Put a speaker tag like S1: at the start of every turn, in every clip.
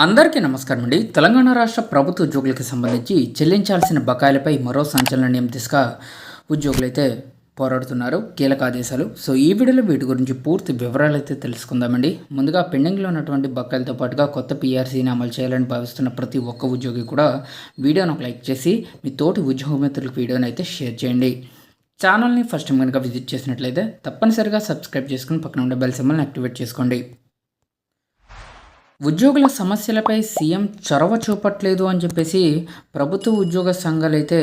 S1: అందరికీ నమస్కారం అండి. తెలంగాణ రాష్ట్ర ప్రభుత్వ ఉద్యోగులకు సంబంధించి చెల్లించాల్సిన బకాయిలపై మరో సంచలన నిర్ణయం దిశగా ఉద్యోగులైతే పోరాడుతున్నారు. కీలక ఆదేశాలు. సో ఈ వీడియోలో వీటి గురించి పూర్తి వివరాలు అయితే తెలుసుకుందామండి. ముందుగా పెండింగ్లో ఉన్నటువంటి బకాయిలతో పాటుగా కొత్త పీఆర్సీని అమలు చేయాలని భావిస్తున్న ప్రతి ఒక్క ఉద్యోగి కూడా వీడియోను ఒక లైక్ చేసి మీ తోటి ఉద్యోగ మిత్రులకు వీడియోని అయితే షేర్ చేయండి. ఛానల్ని ఫస్ట్ టైం కనుక విజిట్ చేసినట్లయితే తప్పనిసరిగా సబ్స్క్రైబ్ చేసుకుని పక్కన ఉండే బెల్ సింబల్ని యాక్టివేట్ చేసుకోండి. ఉద్యోగుల సమస్యలపై సీఎం చొరవ చూపట్లేదు అని చెప్పేసి ప్రభుత్వ ఉద్యోగ సంఘాలు అయితే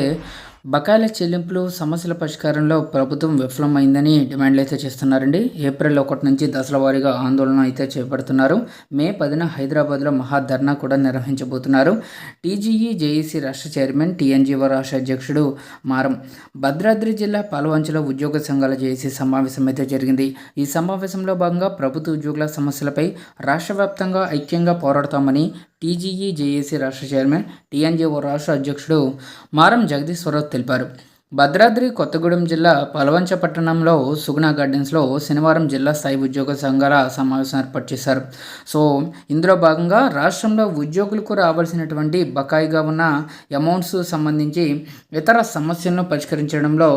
S1: బకాయిల చెల్లింపులు సమస్యల పరిష్కారంలో ప్రభుత్వం విఫలమైందని డిమాండ్లు అయితే చేస్తున్నారండి. ఏప్రిల్ 1 నుంచి దశల వారీగా ఆందోళన అయితే చేపడుతున్నారు. మే 10న హైదరాబాద్లో మహాధర్నా కూడా నిర్వహించబోతున్నారు. టీజీఈ జేఏసీ రాష్ట్ర చైర్మన్, టీఎన్జీఓ రాష్ట్ర అధ్యక్షుడు మారం భద్రాద్రి జిల్లా పాల్వంచలో ఉద్యోగ సంఘాల జేఏసీ సమావేశం అయితే జరిగింది. ఈ సమావేశంలో భాగంగా ప్రభుత్వ ఉద్యోగుల సమస్యలపై రాష్ట్ర వ్యాప్తంగా ఐక్యంగా పోరాడతామని టీజీఈ జేఏసీ రాష్ట్ర చైర్మన్, టీఎన్జీఓ రాష్ట్ర అధ్యక్షుడు మారం జగదీశ్వరరావు తెలిపారు. భద్రాద్రి కొత్తగూడెం జిల్లా పలవంచ పట్టణంలో సుగుణ గార్డెన్స్లో శనివారం జిల్లా స్థాయి ఉద్యోగ సంఘాల సమావేశం ఏర్పాటు చేశారు. సో ఇందులో భాగంగా రాష్ట్రంలో ఉద్యోగులకు రావాల్సినటువంటి బకాయిగా ఉన్న అమౌంట్స్ సంబంధించి ఇతర సమస్యలను పరిష్కరించడంలో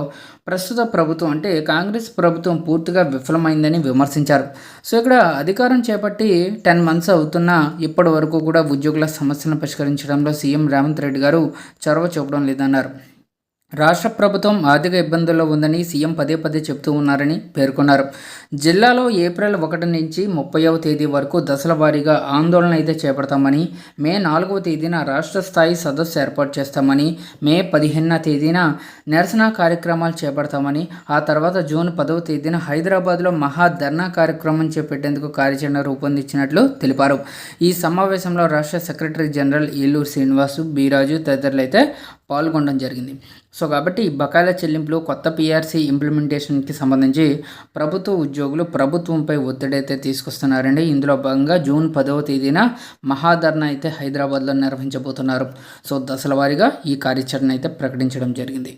S1: ప్రస్తుత ప్రభుత్వం అంటే కాంగ్రెస్ ప్రభుత్వం పూర్తిగా విఫలమైందని విమర్శించారు. సో ఇక్కడ అధికారం చేపట్టి 10 months అవుతున్నా ఇప్పటి వరకు కూడా ఉద్యోగుల సమస్యలను పరిష్కరించడంలో సీఎం రేవంత్ రెడ్డి గారు చొరవ చూపడం లేదన్నారు. రాష్ట్ర ప్రభుత్వం ఆర్థిక ఇబ్బందుల్లో ఉందని సీఎం పదే పదే చెబుతూ ఉన్నారని పేర్కొన్నారు. జిల్లాలో ఏప్రిల్ 1 నుంచి 30వ తేదీ వరకు దశల వారీగా ఆందోళన అయితే చేపడతామని, మే 4వ తేదీన రాష్ట్ర స్థాయి సదస్సు ఏర్పాటు చేస్తామని, మే 15వ తేదీన నిరసన కార్యక్రమాలు చేపడతామని, ఆ తర్వాత జూన్ 10వ తేదీన హైదరాబాద్లో మహాధర్నా కార్యక్రమం చేపట్టేందుకు కార్యాచరణ రూపొందించినట్లు తెలిపారు. ఈ సమావేశంలో రాష్ట్ర సెక్రటరీ జనరల్ ఏలూరు శ్రీనివాసు, బీరాజు తదితరులు అయితే పాల్గొనడం జరిగింది. సో కాబట్టి బకాయిల చెల్లింపులు, కొత్త పీఆర్సీ ఇంప్లిమెంటేషన్కి సంబంధించి ప్రభుత్వ ఉద్యోగులు ప్రభుత్వంపై ఒత్తిడి అయితే తీసుకొస్తున్నారండి. ఇందులో భాగంగా జూన్ 10వ తేదీన మహాధర్నా అయితే హైదరాబాద్లో నిర్వహించబోతున్నారు. సో దశల వారీగా ఈ కార్యాచరణ అయితే ప్రకటించడం జరిగింది.